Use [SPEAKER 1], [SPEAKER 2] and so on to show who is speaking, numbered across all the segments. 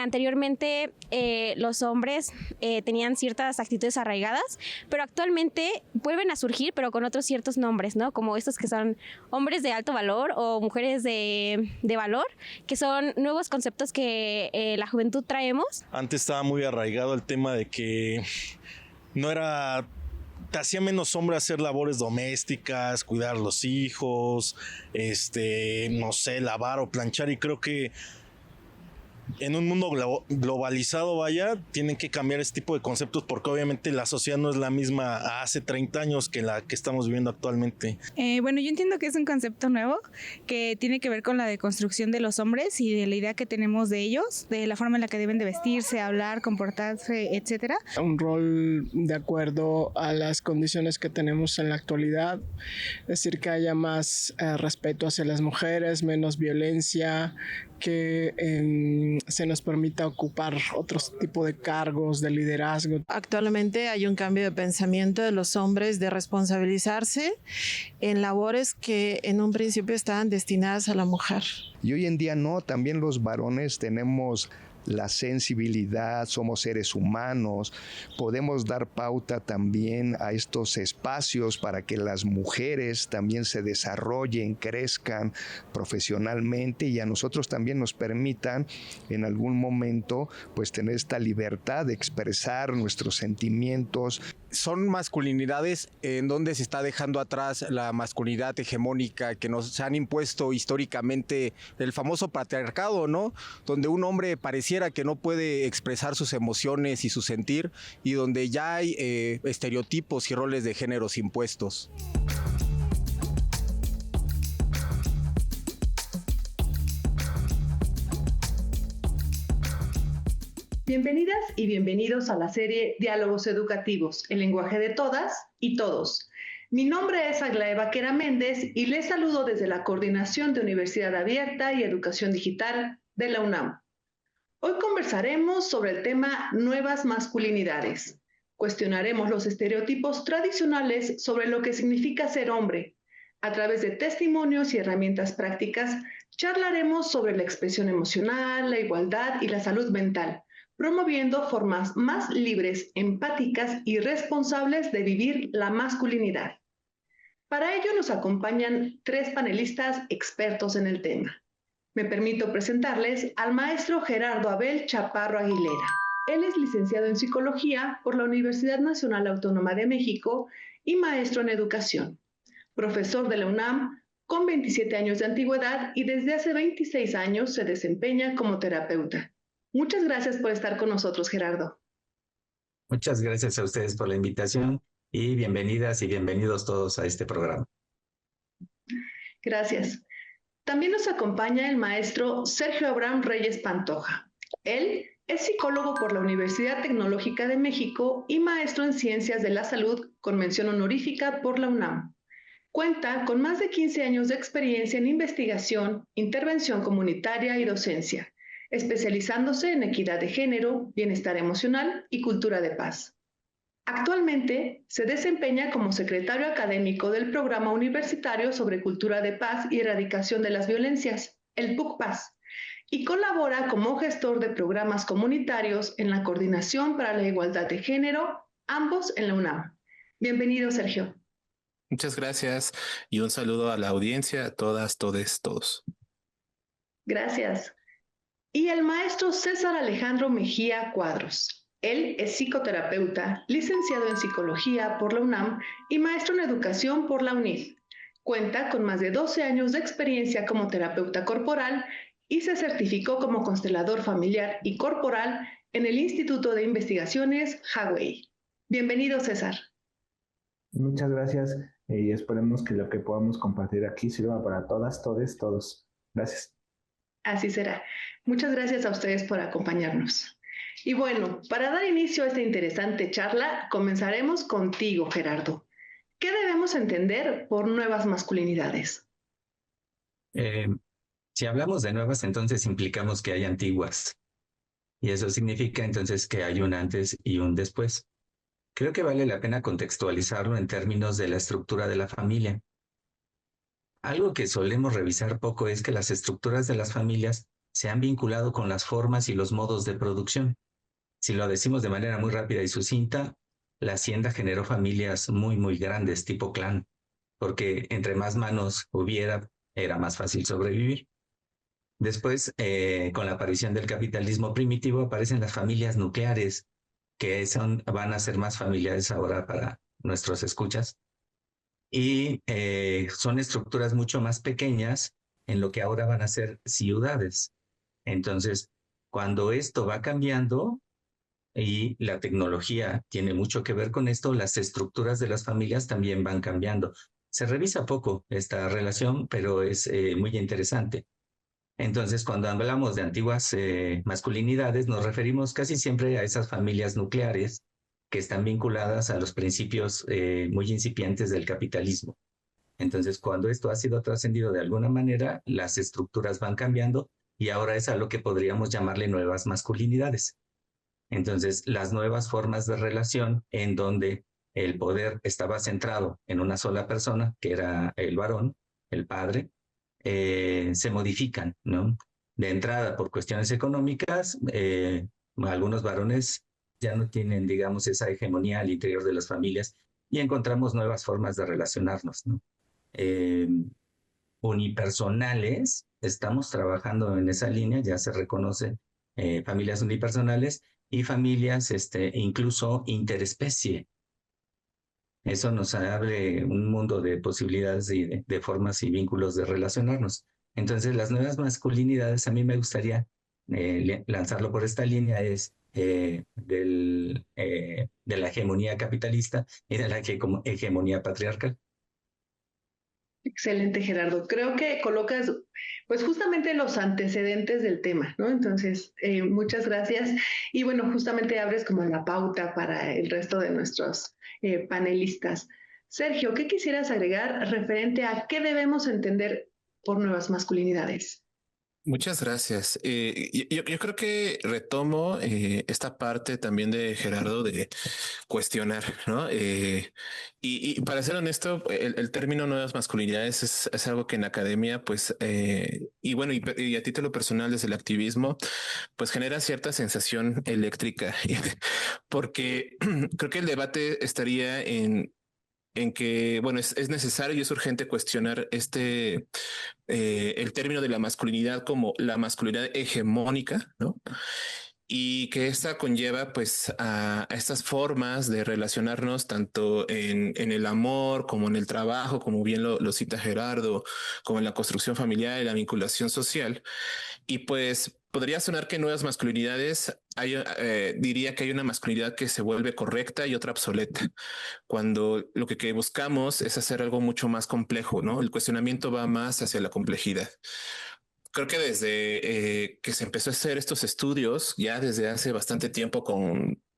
[SPEAKER 1] Anteriormente los hombres tenían ciertas actitudes arraigadas, pero actualmente vuelven a surgir, pero con otros ciertos nombres, ¿no? Como estos que son hombres de alto valor o mujeres de valor, que son nuevos conceptos que la juventud traemos.
[SPEAKER 2] Antes estaba muy arraigado el tema de que no era... Te hacía menos hombre hacer labores domésticas, cuidar los hijos, no sé, lavar o planchar, y creo que en un mundo globalizado, tienen que cambiar este tipo de conceptos porque obviamente la sociedad no es la misma hace 30 años que la que estamos viviendo actualmente.
[SPEAKER 3] Bueno, yo entiendo que es un concepto nuevo que tiene que ver con la deconstrucción de los hombres y de la idea que tenemos de ellos, de la forma en la que deben de vestirse, hablar, comportarse, etcétera.
[SPEAKER 4] Un rol de acuerdo a las condiciones que tenemos en la actualidad, es decir, que haya más respeto hacia las mujeres, menos violencia, que se nos permita ocupar otro tipo de cargos de liderazgo.
[SPEAKER 5] Actualmente hay un cambio de pensamiento de los hombres de responsabilizarse en labores que en un principio estaban destinadas a la mujer.
[SPEAKER 6] Y hoy en día no, también los varones tenemos la sensibilidad, somos seres humanos, podemos dar pauta también a estos espacios para que las mujeres también se desarrollen, crezcan profesionalmente y a nosotros también nos permitan en algún momento pues tener esta libertad de expresar nuestros sentimientos.
[SPEAKER 7] Son masculinidades en donde se está dejando atrás la masculinidad hegemónica que nos han impuesto históricamente, el famoso patriarcado, ¿no? Donde un hombre pareciera que no puede expresar sus emociones y su sentir, y donde ya hay estereotipos y roles de géneros impuestos.
[SPEAKER 8] Bienvenidas y bienvenidos a la serie Diálogos Educativos, el lenguaje de todas y todos. Mi nombre es Aglae Vaquera Méndez y les saludo desde la Coordinación de Universidad Abierta y Educación Digital de la UNAM. Hoy conversaremos sobre el tema Nuevas Masculinidades. Cuestionaremos los estereotipos tradicionales sobre lo que significa ser hombre. A través de testimonios y herramientas prácticas, charlaremos sobre la expresión emocional, la igualdad y la salud mental, promoviendo formas más libres, empáticas y responsables de vivir la masculinidad. Para ello nos acompañan 3 panelistas expertos en el tema. Me permito presentarles al maestro Gerardo Abel Chaparro Aguilera. Él es licenciado en Psicología por la Universidad Nacional Autónoma de México y maestro en Educación. Profesor de la UNAM con 27 años de antigüedad y desde hace 26 años se desempeña como terapeuta. Muchas gracias por estar con nosotros, Gerardo.
[SPEAKER 9] Muchas gracias a ustedes por la invitación y bienvenidas y bienvenidos todos a este programa.
[SPEAKER 8] Gracias. También nos acompaña el maestro Sergio Abraham Reyes Pantoja. Él es psicólogo por la Universidad Tecnológica de México y maestro en Ciencias de la Salud con mención honorífica por la UNAM. Cuenta con más de 15 años de experiencia en investigación, intervención comunitaria y docencia, especializándose en equidad de género, bienestar emocional y cultura de paz. Actualmente se desempeña como secretario académico del Programa Universitario sobre Cultura de Paz y Erradicación de las Violencias, el PUCPAS, y colabora como gestor de programas comunitarios en la Coordinación para la Igualdad de Género, ambos en la UNAM. Bienvenido, Sergio.
[SPEAKER 10] Muchas gracias y un saludo a la audiencia, a todas, todes, todos.
[SPEAKER 8] Gracias. Y el maestro César Alejandro Mejía Cuadros. Él es psicoterapeuta, licenciado en Psicología por la UNAM y maestro en Educación por la UNID. Cuenta con más de 12 años de experiencia como terapeuta corporal y se certificó como constelador familiar y corporal en el Instituto de Investigaciones Hawaii. Bienvenido, César.
[SPEAKER 11] Muchas gracias.
[SPEAKER 9] y esperemos que lo que podamos compartir aquí sirva para todas, todes, todos. Gracias.
[SPEAKER 8] Así será. Muchas gracias a ustedes por acompañarnos. Y bueno, para dar inicio a esta interesante charla, comenzaremos contigo, Gerardo. ¿Qué debemos entender por nuevas masculinidades?
[SPEAKER 9] Si hablamos de nuevas, entonces implicamos que hay antiguas. Y eso significa entonces que hay un antes y un después. Creo que vale la pena contextualizarlo en términos de la estructura de la familia. Algo que solemos revisar poco es que las estructuras de las familias se han vinculado con las formas y los modos de producción. Si lo decimos de manera muy rápida y sucinta, la hacienda generó familias muy, muy grandes, tipo clan, porque entre más manos hubiera, era más fácil sobrevivir. Después, con la aparición del capitalismo primitivo, aparecen las familias nucleares, que van a ser más familiares ahora para nuestros escuchas. Y son estructuras mucho más pequeñas en lo que ahora van a ser ciudades. Entonces, cuando esto va cambiando, y la tecnología tiene mucho que ver con esto, las estructuras de las familias también van cambiando. Se revisa poco esta relación, pero es muy interesante. Entonces, cuando hablamos de antiguas masculinidades, nos referimos casi siempre a esas familias nucleares que están vinculadas a los principios muy incipientes del capitalismo. Entonces, cuando esto ha sido trascendido de alguna manera, las estructuras van cambiando y ahora es a lo que podríamos llamarle nuevas masculinidades. Entonces, las nuevas formas de relación en donde el poder estaba centrado en una sola persona, que era el varón, el padre, se modifican, ¿no? De entrada, por cuestiones económicas, algunos varones ya no tienen, digamos, esa hegemonía al interior de las familias y encontramos nuevas formas de relacionarnos, ¿no? Unipersonales, estamos trabajando en esa línea, ya se reconoce familias unipersonales y familias incluso interespecie. Eso nos abre un mundo de posibilidades y de formas y vínculos de relacionarnos. Entonces, las nuevas masculinidades, a mí me gustaría lanzarlo por esta línea, es de la hegemonía capitalista y de la hegemonía patriarcal.
[SPEAKER 8] Excelente, Gerardo. Creo que colocas, pues, justamente los antecedentes del tema, ¿no? Entonces, muchas gracias. Y bueno, justamente abres como la pauta para el resto de nuestros panelistas. Sergio, ¿qué quisieras agregar referente a qué debemos entender por nuevas masculinidades?
[SPEAKER 10] Muchas gracias. Yo creo que retomo esta parte también de Gerardo de cuestionar, ¿no? Y para ser honesto, el término nuevas masculinidades es algo que en academia, pues, y bueno, y a título personal desde el activismo, pues genera cierta sensación eléctrica, porque creo que el debate estaría en que, bueno, es necesario y es urgente cuestionar el término de la masculinidad como la masculinidad hegemónica, ¿no? Y que esta conlleva pues a estas formas de relacionarnos tanto en el amor como en el trabajo, como bien lo cita Gerardo, como en la construcción familiar y la vinculación social. Y pues podría sonar que nuevas masculinidades, diría que hay una masculinidad que se vuelve correcta y otra obsoleta, cuando lo que buscamos es hacer algo mucho más complejo, ¿no? El cuestionamiento va más hacia la complejidad. Creo que desde que se empezó a hacer estos estudios, ya desde hace bastante tiempo,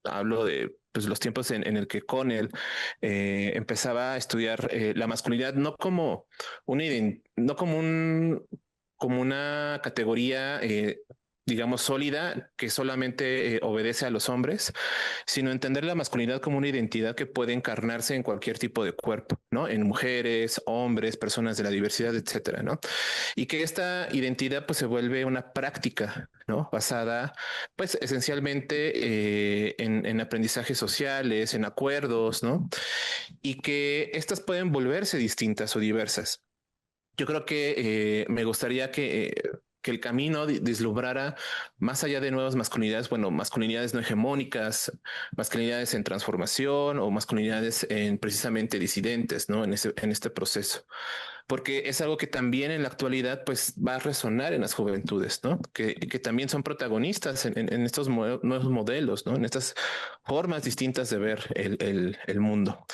[SPEAKER 10] hablo de pues, los tiempos en el que Connell empezaba a estudiar la masculinidad no como como una categoría digamos, sólida que solamente obedece a los hombres, sino entender la masculinidad como una identidad que puede encarnarse en cualquier tipo de cuerpo, ¿no? En mujeres, hombres, personas de la diversidad, etcétera, ¿no? Y que esta identidad pues se vuelve una práctica, ¿no? Basada pues esencialmente en aprendizajes sociales, en acuerdos, ¿no? Y que estas pueden volverse distintas o diversas. Yo creo que me gustaría que el camino deslumbrara más allá de nuevas masculinidades, bueno, masculinidades no hegemónicas, masculinidades en transformación o masculinidades en precisamente disidentes, ¿no? En este proceso. Porque es algo que también en la actualidad pues va a resonar en las juventudes, ¿no? Que también son protagonistas en estos nuevos modelos, ¿no? En estas formas distintas de ver el mundo.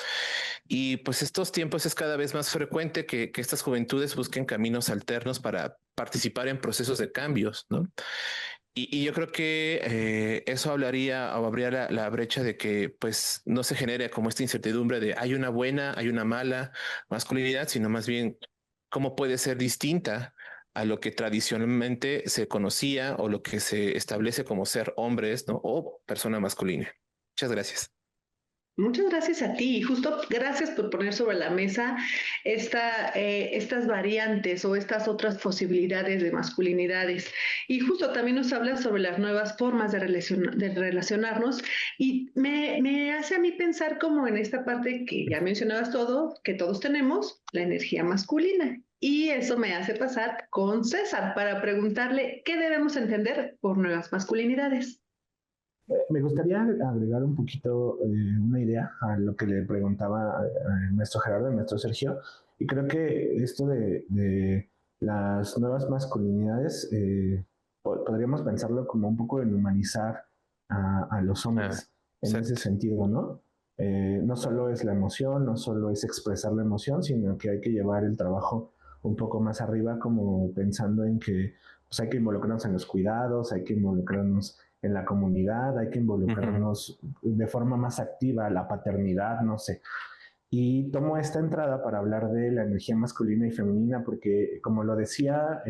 [SPEAKER 10] Y pues estos tiempos es cada vez más frecuente que estas juventudes busquen caminos alternos para participar en procesos de cambios, ¿no? Y yo creo que eso hablaría o abría la brecha de que pues no se genere como esta incertidumbre de hay una buena, hay una mala masculinidad, sino más bien cómo puede ser distinta a lo que tradicionalmente se conocía o lo que se establece como ser hombres, ¿no? O persona masculina. Muchas gracias.
[SPEAKER 8] Muchas gracias a ti y justo gracias por poner sobre la mesa estas variantes o estas otras posibilidades de masculinidades. Y justo también nos hablas sobre las nuevas formas de relacionarnos y me hace a mí pensar como en esta parte que ya mencionabas todo, que todos tenemos, la energía masculina. Y eso me hace pasar con César para preguntarle qué debemos entender por nuevas masculinidades.
[SPEAKER 11] Me gustaría agregar un poquito una idea a lo que le preguntaba el maestro Gerardo, el maestro Sergio, y creo que esto de las nuevas masculinidades podríamos pensarlo como un poco en humanizar a los hombres en ese sentido, ¿no? No solo es la emoción, no solo es expresar la emoción, sino que hay que llevar el trabajo un poco más arriba, como pensando en que pues, hay que involucrarnos en los cuidados, hay que involucrarnos en la comunidad, hay que involucrarnos de forma más activa, la paternidad, no sé. Y tomo esta entrada para hablar de la energía masculina y femenina, porque como lo decía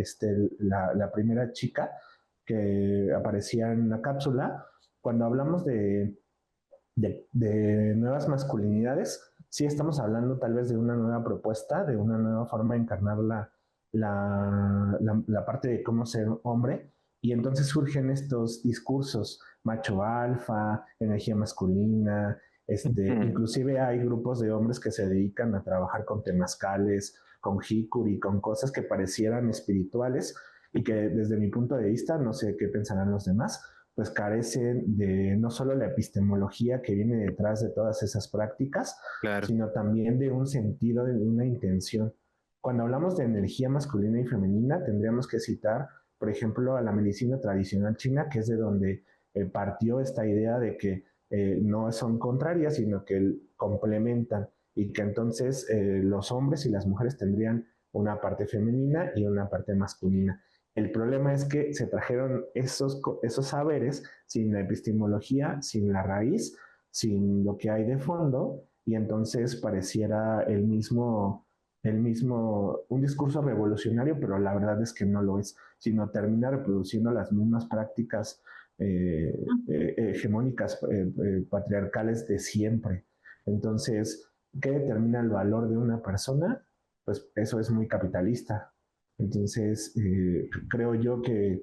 [SPEAKER 11] la primera chica que aparecía en la cápsula, cuando hablamos de nuevas masculinidades, sí estamos hablando tal vez de una nueva propuesta, de una nueva forma de encarnar la parte de cómo ser hombre. Y entonces surgen estos discursos macho alfa, energía masculina, inclusive hay grupos de hombres que se dedican a trabajar con temazcales, con jicuri, con cosas que parecieran espirituales y que desde mi punto de vista, no sé qué pensarán los demás, pues carecen de no solo la epistemología que viene detrás de todas esas prácticas, sino también de un sentido, de una intención. Cuando hablamos de energía masculina y femenina, tendríamos que citar por ejemplo, a la medicina tradicional china, que es de donde partió esta idea de que no son contrarias, sino que complementan y que entonces los hombres y las mujeres tendrían una parte femenina y una parte masculina. El problema es que se trajeron esos saberes sin la epistemología, sin la raíz, sin lo que hay de fondo, y entonces pareciera un discurso revolucionario, pero la verdad es que no lo es, sino termina reproduciendo las mismas prácticas hegemónicas patriarcales de siempre. Entonces, ¿qué determina el valor de una persona? Pues eso es muy capitalista. Entonces, creo yo que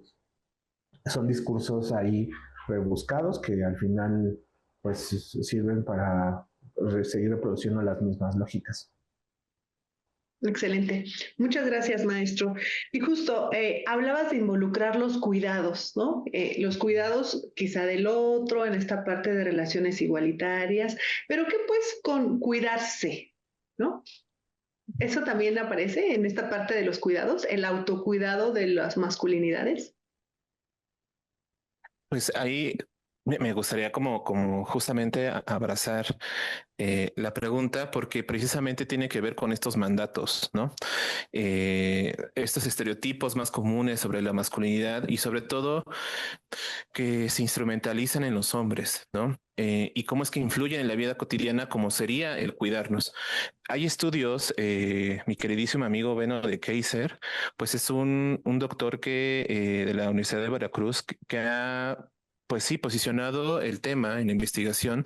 [SPEAKER 11] son discursos ahí rebuscados que al final pues sirven para seguir reproduciendo las mismas lógicas.
[SPEAKER 8] Excelente. Muchas gracias, maestro. Y justo hablabas de involucrar los cuidados, ¿no? Los cuidados quizá del otro en esta parte de relaciones igualitarias, pero ¿qué pues con cuidarse, ¿no? ¿Eso también aparece en esta parte de los cuidados, el autocuidado de las masculinidades?
[SPEAKER 10] Pues ahí me gustaría como justamente abrazar la pregunta porque precisamente tiene que ver con estos mandatos, ¿no? Estos estereotipos más comunes sobre la masculinidad y sobre todo que se instrumentalizan en los hombres, ¿no? Y cómo es que influyen en la vida cotidiana como sería el cuidarnos. Hay estudios, mi queridísimo amigo Beno de Kaiser, pues es un doctor que de la Universidad de Veracruz que ha pues sí, posicionado el tema en la investigación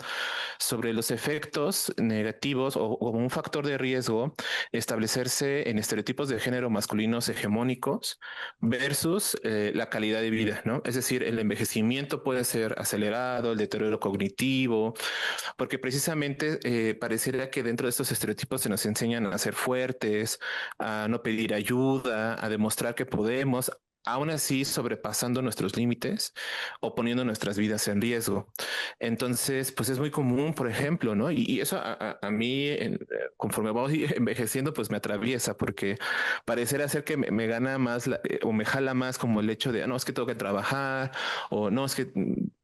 [SPEAKER 10] sobre los efectos negativos o como un factor de riesgo establecerse en estereotipos de género masculinos hegemónicos versus la calidad de vida, ¿no? Es decir, el envejecimiento puede ser acelerado, el deterioro cognitivo, porque precisamente pareciera que dentro de estos estereotipos se nos enseñan a ser fuertes, a no pedir ayuda, a demostrar que podemos, aún así sobrepasando nuestros límites o poniendo nuestras vidas en riesgo. Entonces, pues es muy común, por ejemplo, ¿no? Y eso a mí, conforme voy envejeciendo, pues me atraviesa porque parecerá ser que me gana más o me jala más como el hecho de, no, es que tengo que trabajar o no, es que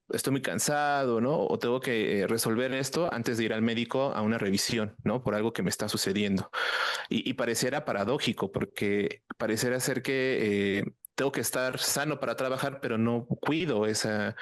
[SPEAKER 10] estoy muy cansado, ¿no? O tengo que resolver esto antes de ir al médico a una revisión, ¿no? Por algo que me está sucediendo. Y pareciera paradójico porque pareciera ser que tengo que estar sano para trabajar, pero no cuido esta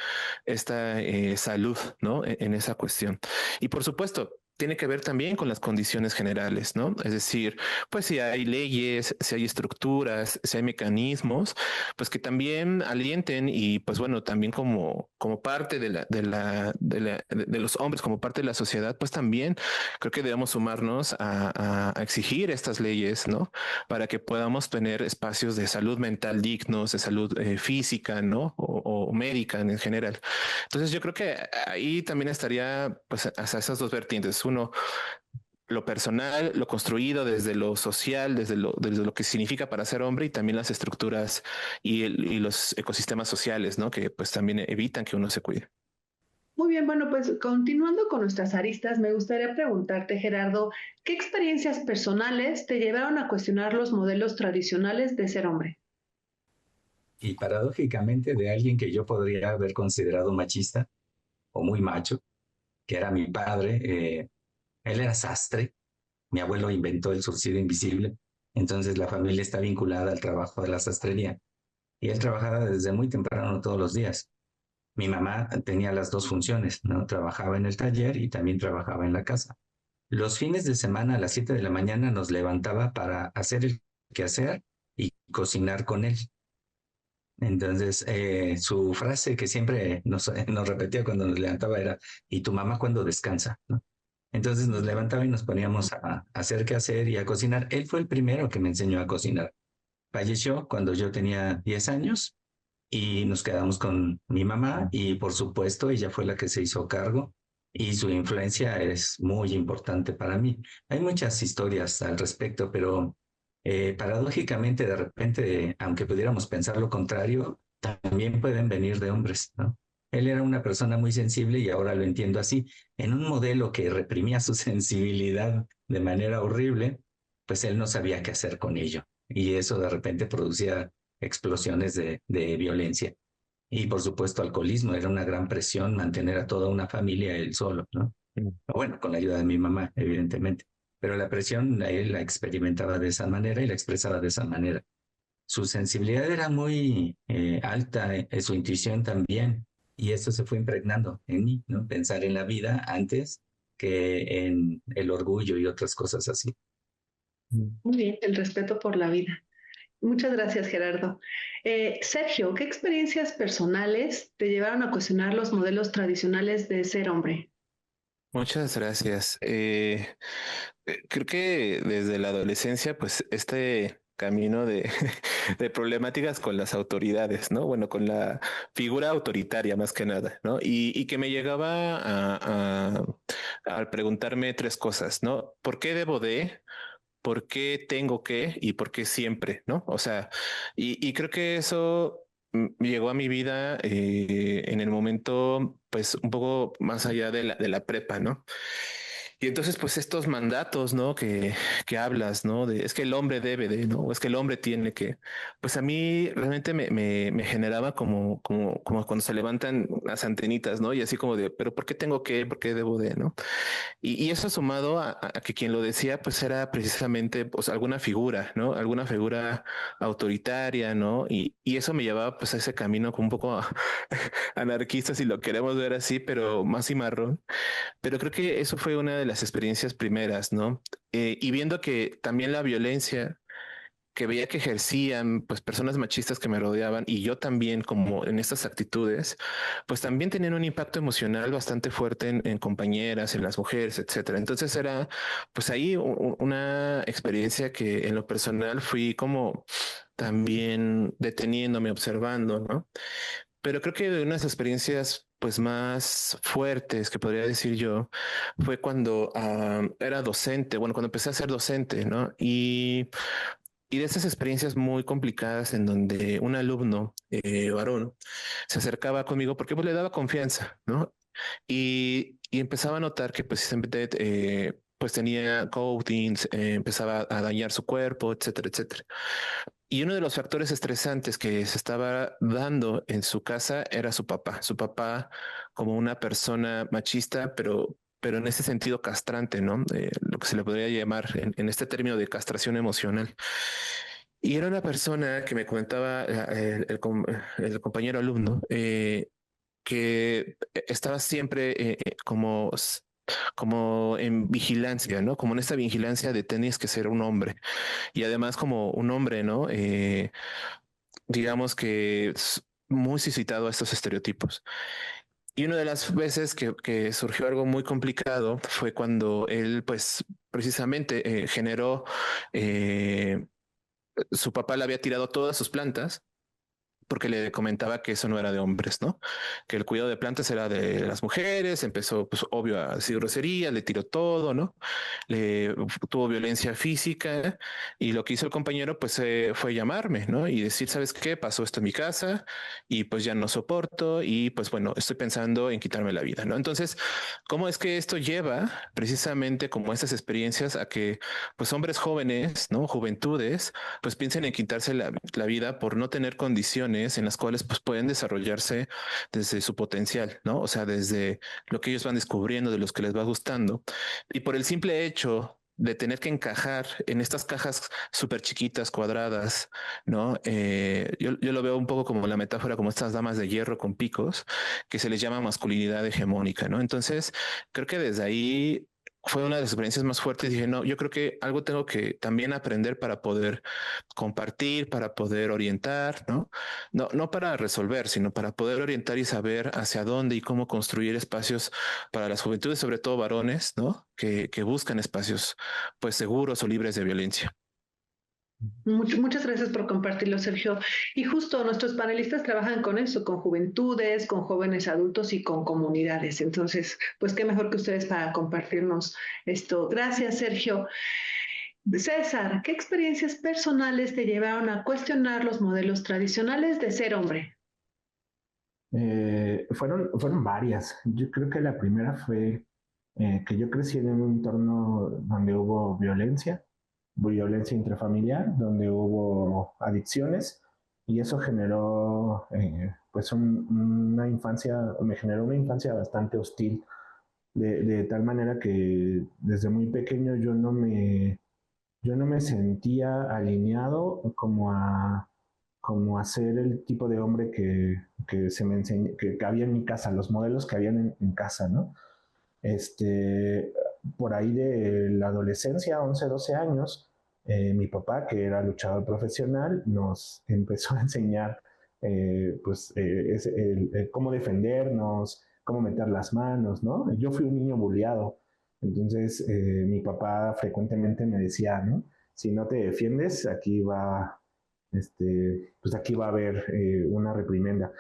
[SPEAKER 10] salud, ¿no? En esa cuestión. Y por supuesto, tiene que ver también con las condiciones generales, ¿no? Es decir, pues si hay leyes, si hay estructuras, si hay mecanismos, pues que también alienten y pues bueno, también como parte de los hombres, como parte de la sociedad, pues también creo que debemos sumarnos a exigir estas leyes, ¿no? Para que podamos tener espacios de salud mental dignos, de salud física, ¿no? O médica en general. Entonces yo creo que ahí también estaría pues hasta esas dos vertientes. Uno, lo personal, lo construido desde lo social, desde lo que significa para ser hombre y también las estructuras y los ecosistemas sociales, ¿no? Que pues también evitan que uno se cuide.
[SPEAKER 8] Muy bien, bueno, pues continuando con nuestras aristas, me gustaría preguntarte, Gerardo, ¿qué experiencias personales te llevaron a cuestionar los modelos tradicionales de ser hombre?
[SPEAKER 9] Y paradójicamente de alguien que yo podría haber considerado machista o muy macho, que era mi padre, él era sastre, mi abuelo inventó el surcido invisible, entonces la familia está vinculada al trabajo de la sastrería y él trabajaba desde muy temprano todos los días. Mi mamá tenía las dos funciones, ¿no? Trabajaba en el taller y también trabajaba en la casa. Los fines de semana a las 7 de la mañana nos levantaba para hacer el quehacer y cocinar con él. Entonces, su frase que siempre nos repetía cuando nos levantaba era, ¿y tu mamá cuándo descansa? ¿No? Entonces nos levantaba y nos poníamos a hacer qué hacer y a cocinar. Él fue el primero que me enseñó a cocinar. Falleció cuando yo tenía 10 años y nos quedamos con mi mamá y por supuesto ella fue la que se hizo cargo y su influencia es muy importante para mí. Hay muchas historias al respecto, pero paradójicamente de repente, aunque pudiéramos pensar lo contrario, también pueden venir de hombres, ¿no? Él era una persona muy sensible y ahora lo entiendo así. En un modelo que reprimía su sensibilidad de manera horrible, pues él no sabía qué hacer con ello. Y eso de repente producía explosiones de violencia. Y por supuesto, alcoholismo. Era una gran presión mantener a toda una familia él solo, ¿no? Bueno, con la ayuda de mi mamá, evidentemente. Pero la presión él la experimentaba de esa manera y la expresaba de esa manera. Su sensibilidad era muy alta, su intuición también. Y eso se fue impregnando en mí, ¿no? Pensar en la vida antes que en el orgullo y otras cosas así.
[SPEAKER 8] Muy bien, el respeto por la vida. Muchas gracias, Gerardo. Sergio, ¿qué experiencias personales te llevaron a cuestionar los modelos tradicionales de ser hombre?
[SPEAKER 10] Muchas gracias. Creo que desde la adolescencia, pues este camino de problemáticas con las autoridades, ¿no? Bueno, con la figura autoritaria más que nada, ¿no? Y que me llegaba a preguntarme tres cosas, ¿no? ¿Por qué debo de? ¿Por qué tengo que? ¿Y por qué siempre? ¿No? O sea, y creo que eso llegó a mi vida en el momento, pues un poco más allá de la prepa, ¿no? Y entonces, pues estos mandatos, ¿no? Que hablas, ¿no? De es que el hombre debe de, ¿no? O es que el hombre tiene que, pues a mí realmente me generaba como cuando se levantan las antenitas, ¿no? Y así como de, pero ¿por qué tengo que? ¿Por qué debo de, ¿no? Y eso sumado a que quien lo decía, pues era precisamente pues, alguna figura, ¿no? Alguna figura autoritaria, ¿no? Y eso me llevaba pues a ese camino como un poco anarquista, si lo queremos ver así, pero más cimarrón. Pero creo que eso fue una de las experiencias primeras, ¿no? Y viendo que también la violencia que veía que ejercían pues personas machistas que me rodeaban y yo también como en estas actitudes, pues también tenían un impacto emocional bastante fuerte en compañeras, en las mujeres, etcétera. Entonces era pues ahí una experiencia que en lo personal fui como también deteniéndome, observando, ¿no? Pero creo que de unas experiencias pues más fuertes que podría decir yo fue cuando era docente, bueno, cuando empecé a ser docente, ¿no? Y de esas experiencias muy complicadas en donde un alumno varón se acercaba conmigo porque pues le daba confianza, ¿no? Y empezaba a notar que precisamente pues tenía coatings, empezaba a dañar su cuerpo, etcétera, etcétera. Y uno de los factores estresantes que se estaba dando en su casa era su papá. Su papá como una persona machista, pero en ese sentido castrante, ¿no? Lo que se le podría llamar en este término de castración emocional. Y era una persona que me comentaba el compañero alumno, que estaba siempre como en vigilancia, ¿no? Como en esta vigilancia de tenías que ser un hombre. Y además como un hombre, ¿no? Digamos que es muy suscitado a estos estereotipos. Y una de las veces que surgió algo muy complicado fue cuando él, pues, precisamente generó, su papá le había tirado todas sus plantas porque le comentaba que eso no era de hombres, ¿no? Que el cuidado de plantas era de las mujeres, empezó, pues, obvio, a decir grosería, le tiró todo, ¿no? Le tuvo violencia física y lo que hizo el compañero, pues, fue llamarme, ¿no? Y decir, ¿sabes qué? Pasó esto en mi casa y pues ya no soporto y pues bueno, estoy pensando en quitarme la vida, ¿no? Entonces, ¿cómo es que esto lleva precisamente como estas experiencias a que, pues, hombres jóvenes, ¿no? Juventudes, pues piensen en quitarse la vida por no tener condiciones en las cuales pues pueden desarrollarse desde su potencial, ¿no? O sea, desde lo que ellos van descubriendo, de los que les va gustando. Y por el simple hecho de tener que encajar en estas cajas súper chiquitas, cuadradas, ¿no? Yo lo veo un poco como la metáfora, como estas damas de hierro con picos, que se les llama masculinidad hegemónica, ¿no? Entonces, creo que desde ahí fue una de las experiencias más fuertes. Dije, no, yo creo que algo tengo que también aprender para poder compartir, para poder orientar, ¿no? No para resolver, sino para poder orientar y saber hacia dónde y cómo construir espacios para las juventudes, sobre todo varones, ¿no? Que buscan espacios, pues, seguros o libres de violencia.
[SPEAKER 8] Muchas gracias por compartirlo, Sergio. Y justo nuestros panelistas trabajan con eso, con juventudes, con jóvenes adultos y con comunidades. Entonces, pues qué mejor que ustedes para compartirnos esto. Gracias, Sergio. César, ¿qué experiencias personales te llevaron a cuestionar los modelos tradicionales de ser hombre?
[SPEAKER 11] Fueron varias. Yo creo que la primera fue que yo crecí en un entorno donde hubo violencia intrafamiliar, donde hubo adicciones y eso generó pues me generó una infancia bastante hostil, de tal manera que desde muy pequeño yo no me sentía alineado como a ser el tipo de hombre que se me enseñó, que había en mi casa, los modelos que habían en casa, ¿no? Por ahí de la adolescencia, 11, 12 años, mi papá, que era luchador profesional, nos empezó a enseñar cómo defendernos, cómo meter las manos, ¿no? Yo fui un niño bulliado, entonces mi papá frecuentemente me decía, ¿no? Si no te defiendes, pues aquí va a haber una reprimenda.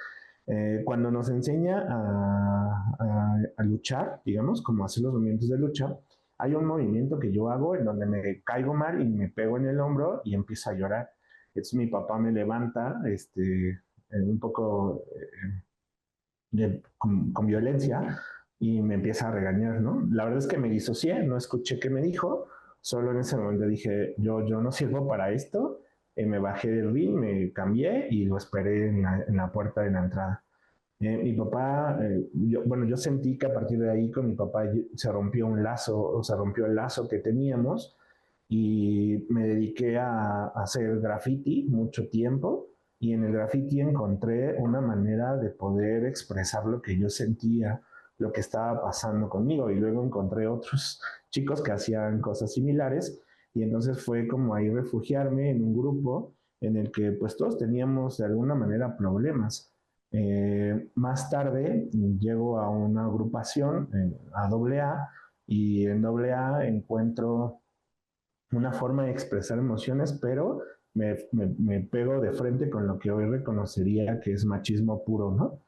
[SPEAKER 11] Cuando nos enseña a luchar, digamos, como hacer los movimientos de lucha, hay un movimiento que yo hago en donde me caigo mal y me pego en el hombro y empiezo a llorar. Entonces mi papá me levanta un poco con violencia y me empieza a regañar, ¿no? La verdad es que me disocié, no escuché qué me dijo, solo en ese momento dije, yo no sirvo para esto, me bajé del ring, me cambié y lo esperé en la puerta de la entrada. Mi papá, yo sentí que a partir de ahí con mi papá se rompió un lazo, o se rompió el lazo que teníamos y me dediqué a hacer graffiti mucho tiempo y en el graffiti encontré una manera de poder expresar lo que yo sentía, lo que estaba pasando conmigo y luego encontré otros chicos que hacían cosas similares y entonces fue como ahí refugiarme en un grupo en el que pues todos teníamos de alguna manera problemas. Más tarde llego a una agrupación, a AA, y en AA encuentro una forma de expresar emociones, pero me pego de frente con lo que hoy reconocería que es machismo puro, ¿no?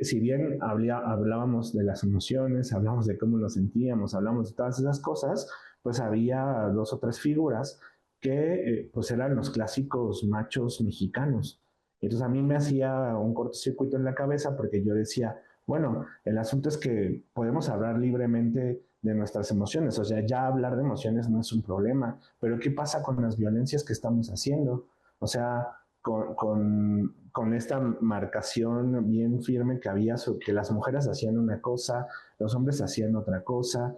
[SPEAKER 11] Si bien hablábamos de las emociones, hablamos de cómo nos sentíamos, hablamos de todas esas cosas, pues había 2 o 3 figuras que pues eran los clásicos machos mexicanos. Entonces a mí me hacía un cortocircuito en la cabeza porque yo decía, bueno, el asunto es que podemos hablar libremente de nuestras emociones, o sea, ya hablar de emociones no es un problema, pero ¿qué pasa con las violencias que estamos haciendo? O sea, con esta marcación bien firme que había sobre que las mujeres hacían una cosa, los hombres hacían otra cosa,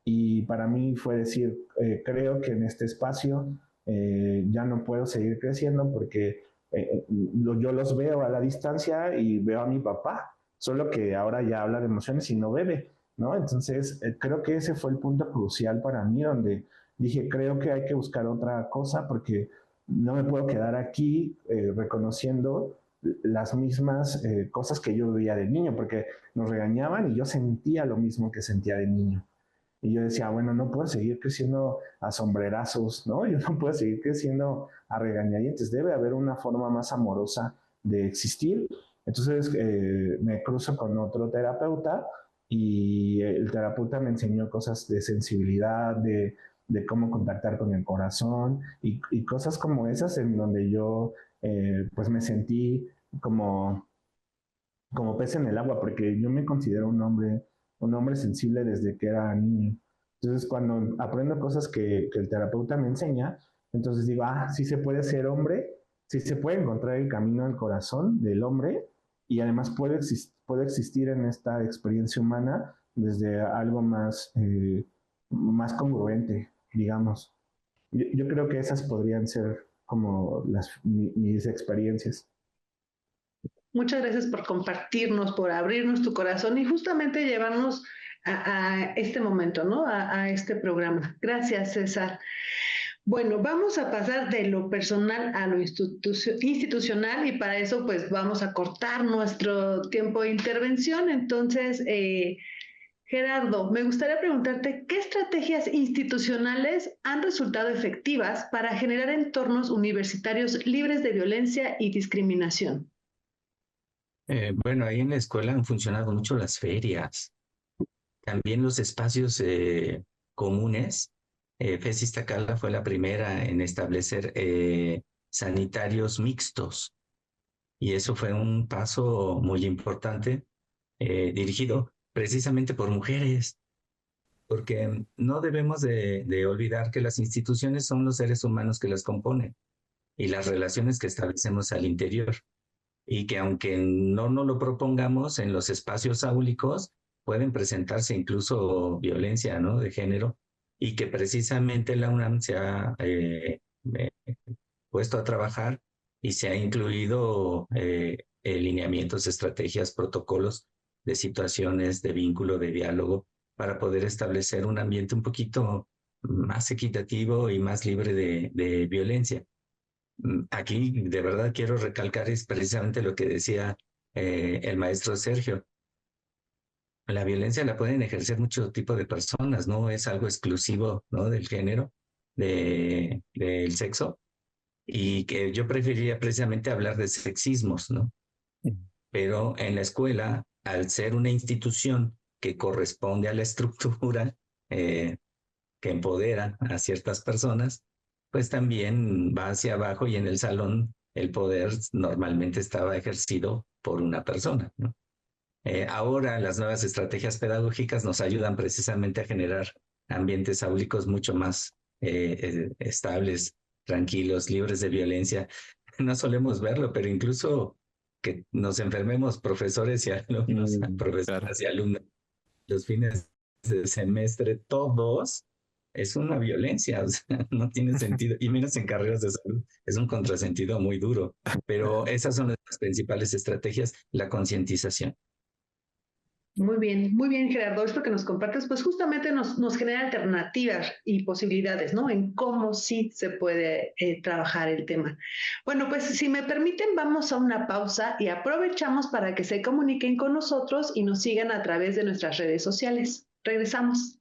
[SPEAKER 11] y para mí fue decir, creo que en este espacio ya no puedo seguir creciendo porque yo los veo a la distancia y veo a mi papá, solo que ahora ya habla de emociones y no bebe, ¿no? Entonces, creo que ese fue el punto crucial para mí, donde dije, creo que hay que buscar otra cosa porque no me puedo quedar aquí reconociendo las mismas cosas que yo veía de niño, porque nos regañaban y yo sentía lo mismo que sentía de niño. Y yo decía, bueno, no puedo seguir creciendo a sombrerazos, ¿no? Yo no puedo seguir creciendo a regañadientes. Debe haber una forma más amorosa de existir. Entonces me cruzo con otro terapeuta y el terapeuta me enseñó cosas de sensibilidad, de cómo contactar con el corazón y cosas como esas en donde yo pues me sentí como pez en el agua, porque yo me considero un hombre sensible desde que era niño. Entonces, cuando aprendo cosas que el terapeuta me enseña, entonces digo, sí se puede ser hombre, sí se puede encontrar el camino al corazón del hombre y además puede existir en esta experiencia humana desde algo más congruente, digamos. Yo creo que esas podrían ser como mis experiencias.
[SPEAKER 8] Muchas gracias por compartirnos, por abrirnos tu corazón y justamente llevarnos a este momento, ¿no? A este programa. Gracias, César. Bueno, vamos a pasar de lo personal a lo institucional y para eso pues vamos a cortar nuestro tiempo de intervención. Entonces, Gerardo, me gustaría preguntarte, ¿qué estrategias institucionales han resultado efectivas para generar entornos universitarios libres de violencia y discriminación?
[SPEAKER 9] Bueno, ahí en la escuela han funcionado mucho las ferias, también los espacios comunes. FES Iztacala fue la primera en establecer sanitarios mixtos y eso fue un paso muy importante dirigido precisamente por mujeres, porque no debemos de olvidar que las instituciones son los seres humanos que las componen y las relaciones que establecemos al interior. Y que aunque no nos lo propongamos en los espacios áulicos, pueden presentarse incluso violencia, ¿no?, de género, y que precisamente la UNAM se ha puesto a trabajar y se ha incluido lineamientos, estrategias, protocolos de situaciones, de vínculo, de diálogo, para poder establecer un ambiente un poquito más equitativo y más libre de violencia. Aquí de verdad quiero recalcar es precisamente lo que decía el maestro Sergio. La violencia la pueden ejercer mucho tipo de personas, no es algo exclusivo, ¿no?, del género, del sexo, y que yo preferiría precisamente hablar de sexismos, ¿no? Pero en la escuela, al ser una institución que corresponde a la estructura que empodera a ciertas personas, pues también va hacia abajo y en el salón el poder normalmente estaba ejercido por una persona, ¿no? Ahora las nuevas estrategias pedagógicas nos ayudan precisamente a generar ambientes áulicos mucho más estables, tranquilos, libres de violencia. No solemos verlo, pero incluso que nos enfermemos profesores y alumnos, profesoras y alumnos, los fines de semestre, todos, es una violencia, o sea, no tiene sentido, y menos en carreras de salud, es un contrasentido muy duro, pero esas son las principales estrategias, la concientización.
[SPEAKER 8] Muy bien, Gerardo. Esto que nos compartes, pues justamente nos genera alternativas y posibilidades, ¿no? En cómo sí se puede trabajar el tema. Bueno, pues si me permiten, vamos a una pausa y aprovechamos para que se comuniquen con nosotros y nos sigan a través de nuestras redes sociales. Regresamos.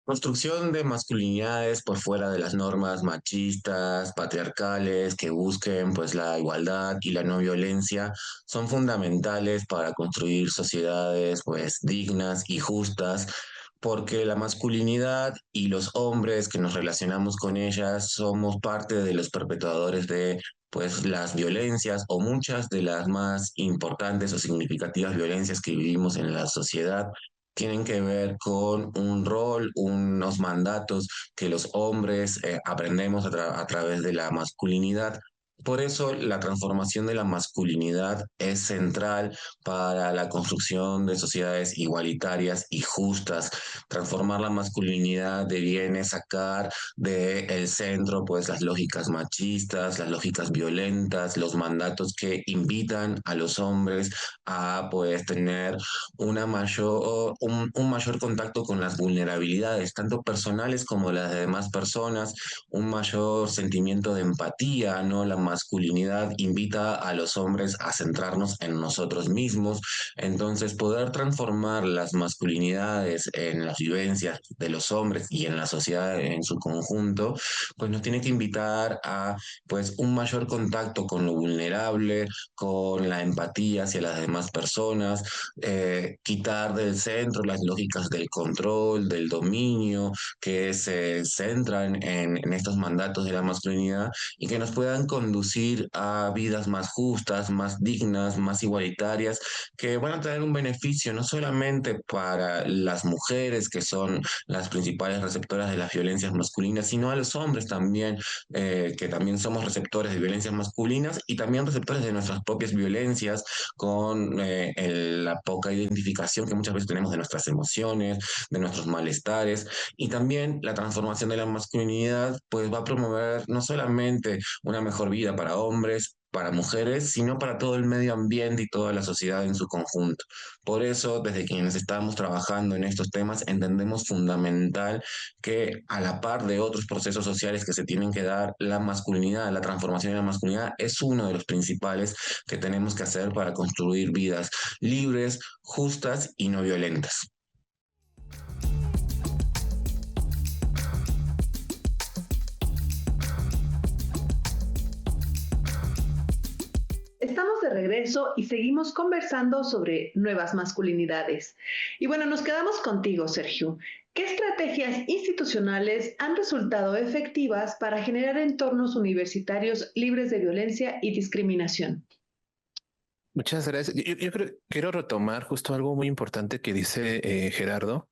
[SPEAKER 12] Construcción de masculinidades por fuera de las normas machistas, patriarcales, que busquen pues la igualdad y la no violencia, son fundamentales para construir sociedades pues dignas y justas, porque la masculinidad y los hombres que nos relacionamos con ellas somos parte de los perpetuadores de pues las violencias o muchas de las más importantes o significativas violencias que vivimos en la sociedad tienen que ver con un rol, unos mandatos que los hombres aprendemos a través de la masculinidad. Por eso la transformación de la masculinidad es central para la construcción de sociedades igualitarias y justas. Transformar la masculinidad deviene sacar del centro pues las lógicas machistas, las lógicas violentas, los mandatos que invitan a los hombres a pues tener un mayor contacto con las vulnerabilidades, tanto personales como las de demás personas, un mayor sentimiento de empatía, ¿no? La masculinidad invita a los hombres a centrarnos en nosotros mismos, entonces poder transformar las masculinidades en las vivencias de los hombres y en la sociedad en su conjunto, pues nos tiene que invitar a pues un mayor contacto con lo vulnerable, con la empatía hacia las demás personas, quitar del centro las lógicas del control, del dominio, que se centran en estos mandatos de la masculinidad y que nos puedan conducir a vidas más justas, más dignas, más igualitarias, que van a traer un beneficio no solamente para las mujeres, que son las principales receptoras de las violencias masculinas, sino a los hombres también, que también somos receptores de violencias masculinas y también receptores de nuestras propias violencias, con la poca identificación que muchas veces tenemos de nuestras emociones, de nuestros malestares, y también la transformación de la masculinidad pues va a promover no solamente una mejor vida para hombres, para mujeres, sino para todo el medio ambiente y toda la sociedad en su conjunto. Por eso, desde quienes estamos trabajando en estos temas, entendemos fundamental que a la par de otros procesos sociales que se tienen que dar, la masculinidad, la transformación de la masculinidad es uno de los principales que tenemos que hacer para construir vidas libres, justas y no violentas.
[SPEAKER 8] Estamos de regreso y seguimos conversando sobre nuevas masculinidades. Y bueno, nos quedamos contigo, Sergio. ¿Qué estrategias institucionales han resultado efectivas para generar entornos universitarios libres de violencia y discriminación?
[SPEAKER 10] Muchas gracias. Quiero retomar justo algo muy importante que dice Gerardo,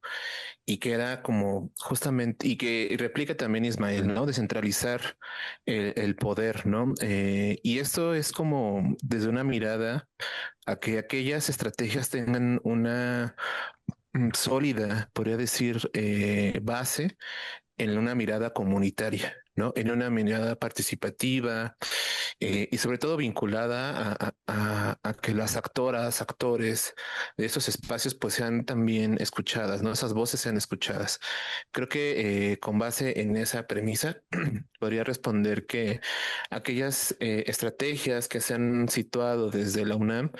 [SPEAKER 10] y que era como justamente, y que replica también Ismael, ¿no? Descentralizar el poder, ¿no? Y esto es como desde una mirada a que aquellas estrategias tengan una sólida, podría decir, base en una mirada comunitaria, ¿no? En una mirada participativa, y sobre todo vinculada a que las actoras, actores de esos espacios pues sean también escuchadas, ¿no? Esas voces sean escuchadas. Creo que con base en esa premisa podría responder que aquellas estrategias que se han situado desde la UNAM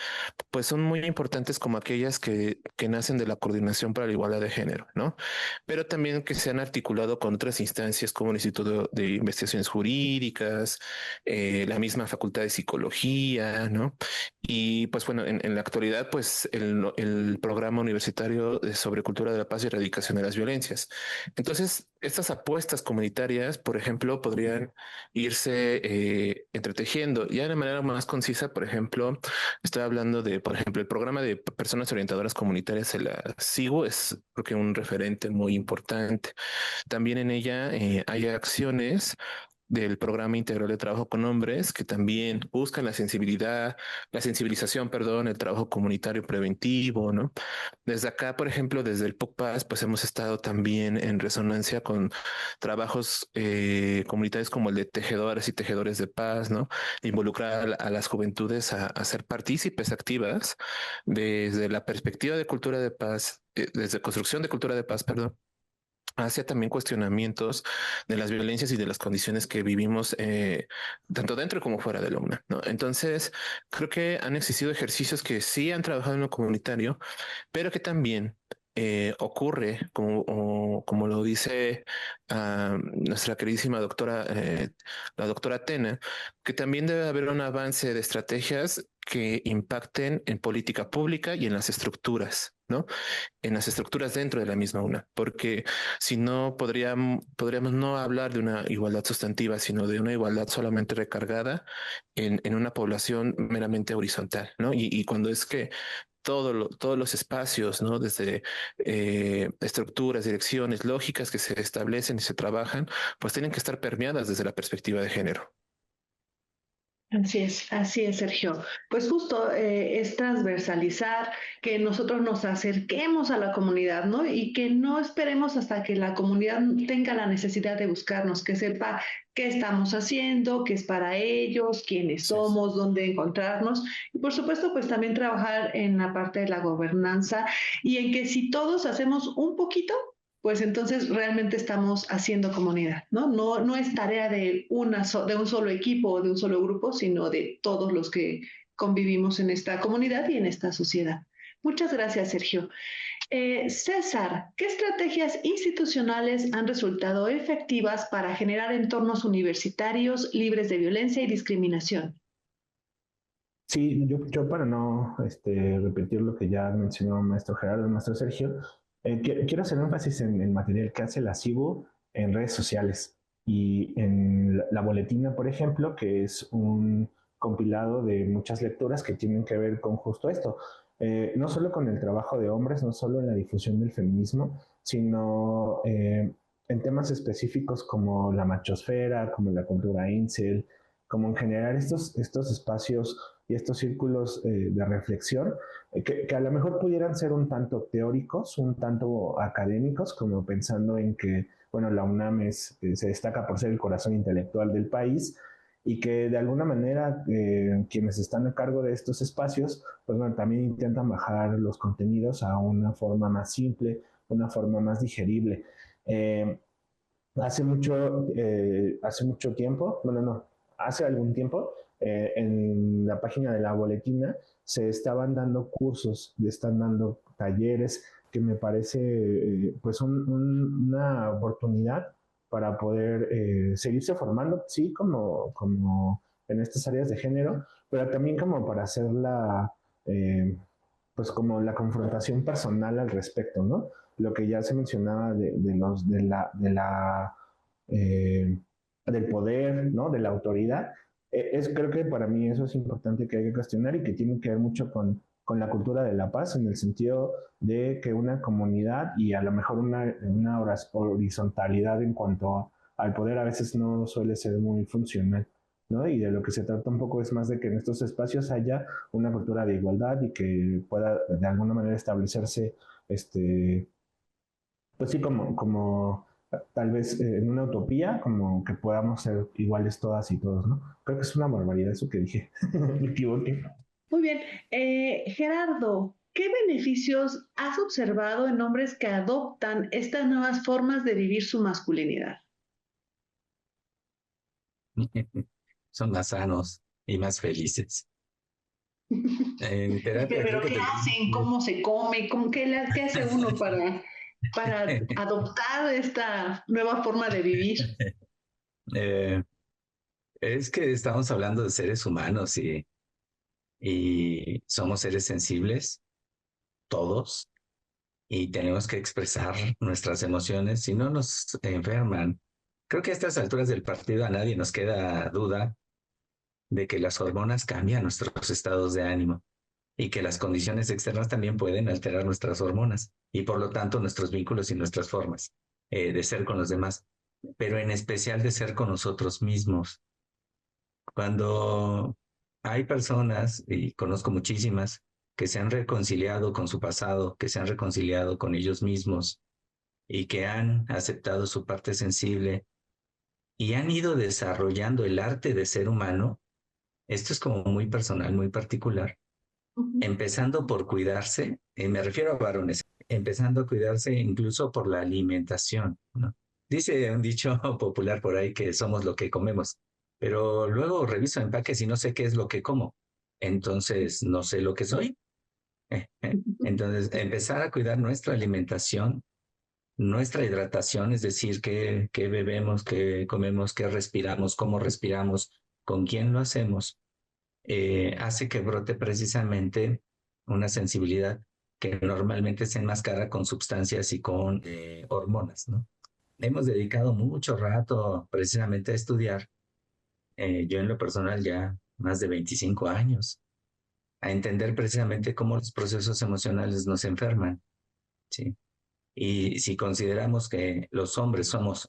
[SPEAKER 10] pues son muy importantes, como aquellas que nacen de la Coordinación para la Igualdad de Género, ¿no? Pero también que se han articulado con otras instancias como el Instituto de Investigaciones Jurídicas, la misma Facultad de Psicología, ¿no? Y pues bueno, en la actualidad, pues el programa universitario sobre cultura de la paz y erradicación de las violencias. Entonces, estas apuestas comunitarias, por ejemplo, podrían irse entretejiendo ya de manera más concisa. Por ejemplo, estoy hablando de, por ejemplo, el programa de personas orientadoras comunitarias, la SIGU, es creo que un referente muy importante. También en ella hay acciones del Programa Integral de Trabajo con Hombres, que también buscan la sensibilización, perdón, el trabajo comunitario preventivo, ¿no? Desde acá, por ejemplo, desde el PUCPAS, pues hemos estado también en resonancia con trabajos comunitarios como el de tejedores y tejedores de paz, ¿no? Involucrar a las juventudes a ser partícipes activas desde la perspectiva de cultura de paz, desde construcción de cultura de paz, perdón, hacia también cuestionamientos de las violencias y de las condiciones que vivimos tanto dentro como fuera de la UNAM, ¿no? Entonces, creo que han existido ejercicios que sí han trabajado en lo comunitario, pero que también ocurre, como lo dice nuestra queridísima doctora, la doctora Tena, que también debe haber un avance de estrategias que impacten en política pública y en las estructuras, ¿no? En las estructuras dentro de la misma UNA, porque si no podríamos no hablar de una igualdad sustantiva, sino de una igualdad solamente recargada en una población meramente horizontal, ¿no? Y cuando es que todos los espacios, ¿no? Desde estructuras, direcciones, lógicas que se establecen y se trabajan, pues tienen que estar permeadas desde la perspectiva de género.
[SPEAKER 8] Así es, Sergio. Pues justo es transversalizar, que nosotros nos acerquemos a la comunidad, ¿no? Y que no esperemos hasta que la comunidad tenga la necesidad de buscarnos, que sepa qué estamos haciendo, qué es para ellos, quiénes somos, dónde encontrarnos. Y por supuesto, pues también trabajar en la parte de la gobernanza y en que si todos hacemos un poquito, pues entonces realmente estamos haciendo comunidad, ¿no? No es tarea de un solo equipo o de un solo grupo, sino de todos los que convivimos en esta comunidad y en esta sociedad. Muchas gracias, Sergio. César, ¿qué estrategias institucionales han resultado efectivas para generar entornos universitarios libres de violencia y discriminación?
[SPEAKER 11] Sí, yo para no repetir lo que ya mencionó el maestro Gerardo, el maestro Sergio, quiero hacer énfasis en el material que hace la CIBU en redes sociales y en la boletina, por ejemplo, que es un compilado de muchas lecturas que tienen que ver con justo esto. No solo con el trabajo de hombres, no solo en la difusión del feminismo, sino en temas específicos como la machosfera, como la cultura incel, como en generar estos espacios y estos círculos de reflexión que a lo mejor pudieran ser un tanto teóricos, un tanto académicos, como pensando en que, bueno, la UNAM se destaca por ser el corazón intelectual del país y que de alguna manera quienes están a cargo de estos espacios, pues bueno, también intentan bajar los contenidos a una forma más simple, una forma más digerible. Hace mucho tiempo, bueno, no, hace algún tiempo, en la página de la boletina se estaban dando cursos, están dando talleres que me parece pues una oportunidad para poder seguirse formando, sí, como en estas áreas de género, pero también como para hacer pues como la confrontación personal al respecto, ¿no? Lo que ya se mencionaba del poder, ¿no? De la autoridad. Creo que para mí eso es importante que hay que cuestionar y que tiene que ver mucho con la cultura de la paz, en el sentido de que una comunidad y a lo mejor una horizontalidad en cuanto al poder a veces no suele ser muy funcional, ¿no? Y de lo que se trata un poco es más de que en estos espacios haya una cultura de igualdad y que pueda de alguna manera establecerse, pues sí, como tal vez en una utopía, como que podamos ser iguales todas y todos, ¿no? Creo que es una barbaridad eso que dije, me equivoqué.
[SPEAKER 8] Muy bien. Gerardo, ¿qué beneficios has observado en hombres que adoptan estas nuevas formas de vivir su masculinidad?
[SPEAKER 9] Son más sanos y más felices. En terapia,
[SPEAKER 8] ¿Pero qué hacen? ¿Cómo se come? ¿Qué hace uno para adoptar esta nueva forma de vivir?
[SPEAKER 9] Es que estamos hablando de seres humanos y somos seres sensibles, todos, y tenemos que expresar nuestras emociones, si no nos enferman. Creo que a estas alturas del partido a nadie nos queda duda de que las hormonas cambian nuestros estados de ánimo y que las condiciones externas también pueden alterar nuestras hormonas y por lo tanto nuestros vínculos y nuestras formas de ser con los demás, pero en especial de ser con nosotros mismos. Cuando hay personas, y conozco muchísimas, que se han reconciliado con su pasado, que se han reconciliado con ellos mismos y que han aceptado su parte sensible y han ido desarrollando el arte de ser humano, esto es como muy personal, muy particular, empezando por cuidarse, me refiero a varones, empezando a cuidarse incluso por la alimentación, ¿no? Dice un dicho popular por ahí que somos lo que comemos, pero luego reviso empaques y no sé qué es lo que como, entonces no sé lo que soy. Entonces, empezar a cuidar nuestra alimentación, nuestra hidratación, es decir, qué bebemos, qué comemos, qué respiramos, cómo respiramos, con quién lo hacemos, hace que brote precisamente una sensibilidad que normalmente se enmascara con sustancias y con hormonas, ¿no? Hemos dedicado mucho rato precisamente a estudiar, yo en lo personal ya más de 25 años, a entender precisamente cómo los procesos emocionales nos enferman, ¿sí? Y si consideramos que los hombres somos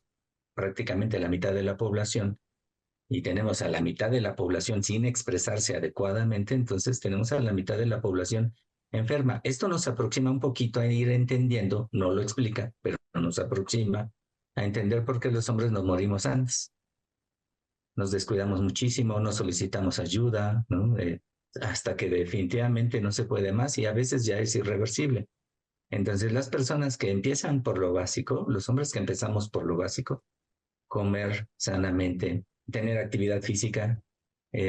[SPEAKER 9] prácticamente la mitad de la población y tenemos a la mitad de la población sin expresarse adecuadamente, entonces tenemos a la mitad de la población enferma. Esto nos aproxima un poquito a ir entendiendo, no lo explica, pero nos aproxima a entender por qué los hombres nos morimos antes. Nos descuidamos muchísimo, no solicitamos ayuda, ¿no? Hasta que definitivamente no se puede más y a veces ya es irreversible. Entonces, las personas que empiezan por lo básico, los hombres que empezamos por lo básico, comer sanamente, tener actividad física,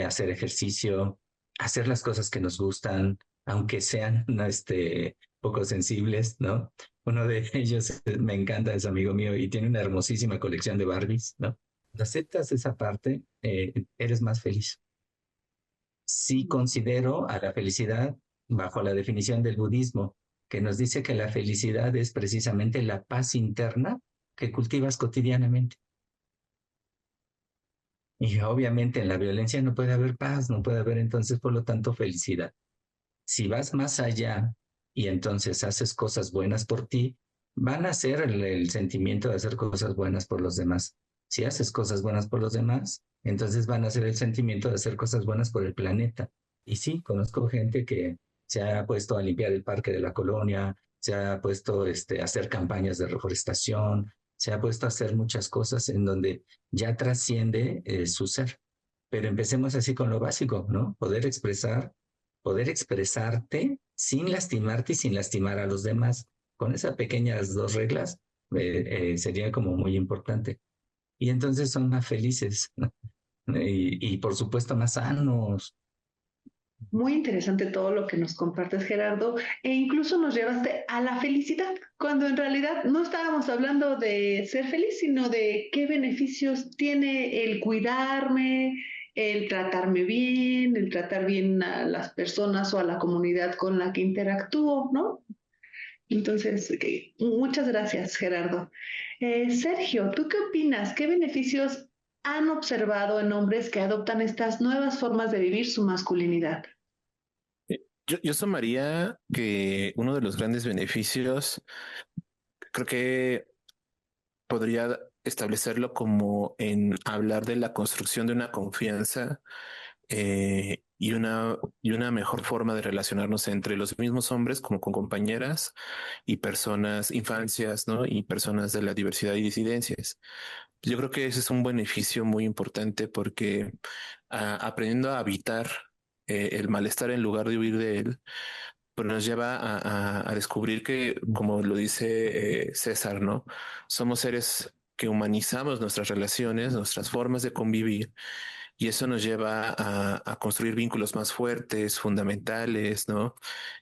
[SPEAKER 9] hacer ejercicio, hacer las cosas que nos gustan, aunque sean poco sensibles, ¿no? Uno de ellos me encanta, es amigo mío y tiene una hermosísima colección de Barbies, ¿no? Cuando aceptas esa parte, eres más feliz. Sí considero a la felicidad bajo la definición del budismo, que nos dice que la felicidad es precisamente la paz interna que cultivas cotidianamente. Y obviamente en la violencia no puede haber paz, no puede haber entonces, por lo tanto, felicidad. Si vas más allá y entonces haces cosas buenas por ti, van a ser el sentimiento de hacer cosas buenas por los demás. Si haces cosas buenas por los demás, entonces van a ser el sentimiento de hacer cosas buenas por el planeta. Y sí, conozco gente que se ha puesto a limpiar el parque de la colonia, se ha puesto a hacer campañas de reforestación, se ha puesto a hacer muchas cosas en donde ya trasciende su ser. Pero empecemos así con lo básico, ¿no? Poder expresarte sin lastimarte y sin lastimar a los demás. Con esas pequeñas dos reglas sería como muy importante. Y entonces son más felices, ¿no? Y por supuesto más sanos.
[SPEAKER 8] Muy interesante todo lo que nos compartes, Gerardo, e incluso nos llevaste a la felicidad, cuando en realidad no estábamos hablando de ser feliz, sino de qué beneficios tiene el cuidarme, el tratarme bien, el tratar bien a las personas o a la comunidad con la que interactúo, ¿no? Entonces, muchas gracias, Gerardo. Sergio, ¿tú qué opinas? ¿Qué beneficios han observado en hombres que adoptan estas nuevas formas de vivir su masculinidad?
[SPEAKER 10] Yo sumaría que uno de los grandes beneficios, creo que podría establecerlo como en hablar de la construcción de una confianza y una mejor forma de relacionarnos entre los mismos hombres como con compañeras y personas, infancias, ¿no? Y personas de la diversidad y disidencias. Yo creo que ese es un beneficio muy importante porque aprendiendo a habitar el malestar en lugar de huir de él, pues nos lleva a descubrir que, como lo dice César, ¿no? Somos seres que humanizamos nuestras relaciones, nuestras formas de convivir, y eso nos lleva a construir vínculos más fuertes, fundamentales, ¿no?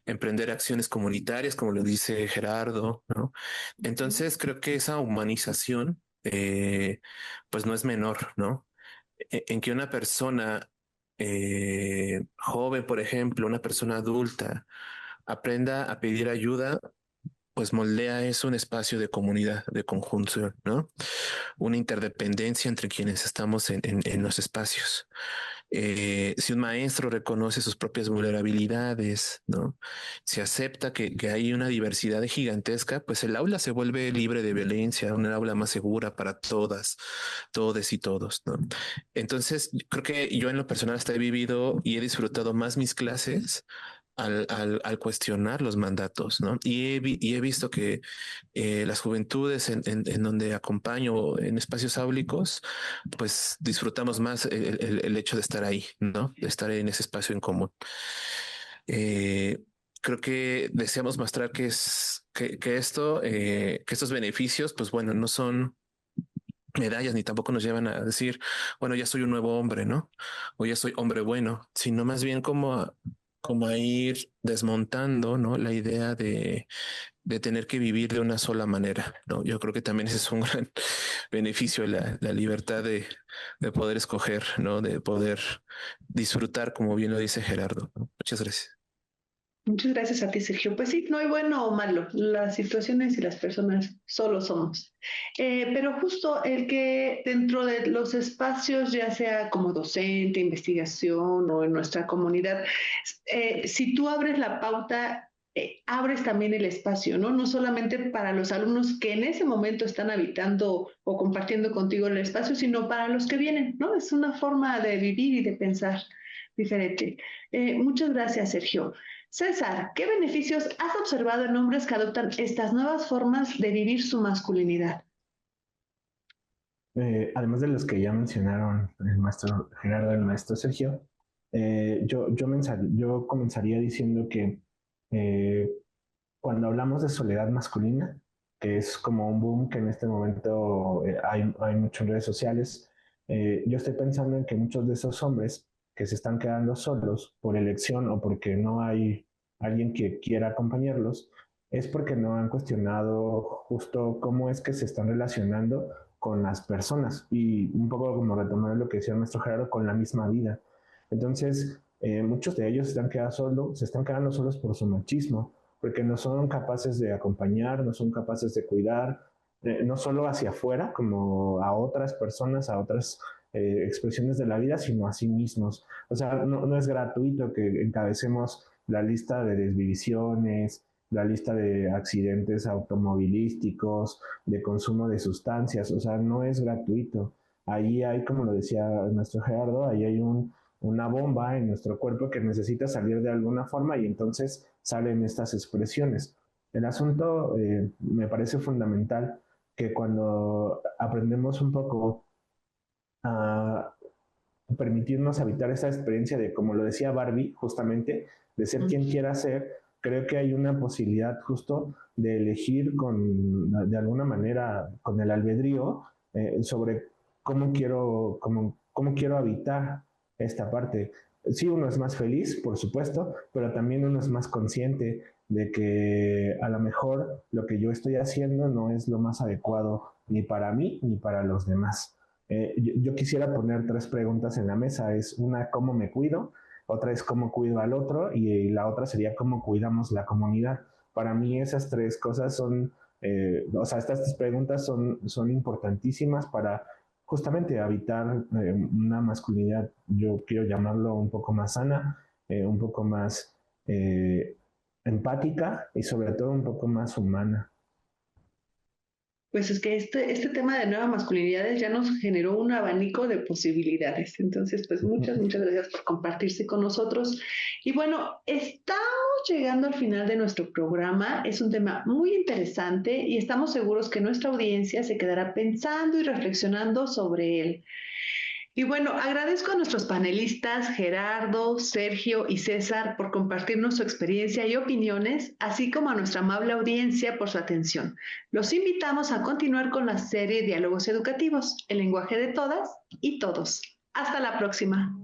[SPEAKER 10] Emprender acciones comunitarias, como lo dice Gerardo, ¿no? Entonces creo que esa humanización, pues no es menor, ¿no? En que una persona joven, por ejemplo, una persona adulta, aprenda a pedir ayuda, pues moldea eso un espacio de comunidad, de conjunción, ¿no? Una interdependencia entre quienes estamos en los espacios. Si un maestro reconoce sus propias vulnerabilidades, ¿no? Si acepta que hay una diversidad gigantesca, pues el aula se vuelve libre de violencia, una aula más segura para todas, todes y todos, ¿no? Entonces, creo que yo en lo personal hasta he vivido y he disfrutado más mis clases al cuestionar los mandatos, ¿no? Y he visto que las juventudes en donde acompaño en espacios áulicos, pues disfrutamos más el hecho de estar ahí, ¿no? De estar en ese espacio en común. Creo que deseamos mostrar que estos beneficios, pues bueno, no son medallas ni tampoco nos llevan a decir, bueno, ya soy un nuevo hombre, ¿no? O ya soy hombre bueno, sino más bien como como a ir desmontando, ¿no? La idea de tener que vivir de una sola manera, ¿no? Yo creo que también ese es un gran beneficio, la libertad de poder escoger, ¿no? De poder disfrutar, como bien lo dice Gerardo, ¿no? Muchas gracias.
[SPEAKER 8] Muchas gracias a ti, Sergio. Pues sí, no hay bueno o malo. Las situaciones y las personas solo somos. Pero justo el que dentro de los espacios, ya sea como docente, investigación o en nuestra comunidad, si tú abres la pauta, abres también el espacio, ¿no? No solamente para los alumnos que en ese momento están habitando o compartiendo contigo el espacio, sino para los que vienen, ¿no? Es una forma de vivir y de pensar diferente. Muchas gracias, Sergio. César, ¿qué beneficios has observado en hombres que adoptan estas nuevas formas de vivir su masculinidad?
[SPEAKER 11] Además de los que ya mencionaron el maestro Gerardo y el maestro Sergio, yo comenzaría diciendo que cuando hablamos de soledad masculina, que es como un boom que en este momento hay mucho en redes sociales, yo estoy pensando en que muchos de esos hombres que se están quedando solos por elección o porque no hay alguien que quiera acompañarlos, es porque no han cuestionado justo cómo es que se están relacionando con las personas y un poco como retomar lo que decía nuestro Gerardo, con la misma vida. Entonces, muchos de ellos se están quedando solos por su machismo, porque no son capaces de acompañar, no son capaces de cuidar, no solo hacia afuera, como a otras personas, a otras expresiones de la vida, sino a sí mismos. O sea, no es gratuito que encabecemos la lista de desvivisiones, la lista de accidentes automovilísticos, de consumo de sustancias, o sea, no es gratuito. Ahí hay, como lo decía nuestro Gerardo, ahí hay una bomba en nuestro cuerpo que necesita salir de alguna forma y entonces salen estas expresiones. El asunto me parece fundamental que cuando aprendemos un poco a permitirnos habitar esa experiencia de, como lo decía Barbie, justamente, de ser quien quiera ser, creo que hay una posibilidad justo de elegir de alguna manera, con el albedrío, sobre cómo quiero habitar esta parte. Sí, uno es más feliz, por supuesto, pero también uno es más consciente de que a lo mejor lo que yo estoy haciendo no es lo más adecuado ni para mí ni para los demás. Yo quisiera poner 3 preguntas en la mesa. Es una, ¿cómo me cuido? Otra es cómo cuido al otro y la otra sería cómo cuidamos la comunidad. Para mí esas 3 cosas estas 3 preguntas son importantísimas para justamente habitar una masculinidad, yo quiero llamarlo un poco más sana, un poco más empática y sobre todo un poco más humana.
[SPEAKER 8] Pues es que este tema de nuevas masculinidades ya nos generó un abanico de posibilidades. Entonces, pues muchas gracias por compartirse con nosotros. Y bueno, estamos llegando al final de nuestro programa. Es un tema muy interesante y estamos seguros que nuestra audiencia se quedará pensando y reflexionando sobre él. Y bueno, agradezco a nuestros panelistas Gerardo, Sergio y César por compartirnos su experiencia y opiniones, así como a nuestra amable audiencia por su atención. Los invitamos a continuar con la serie Diálogos Educativos, el lenguaje de todas y todos. Hasta la próxima.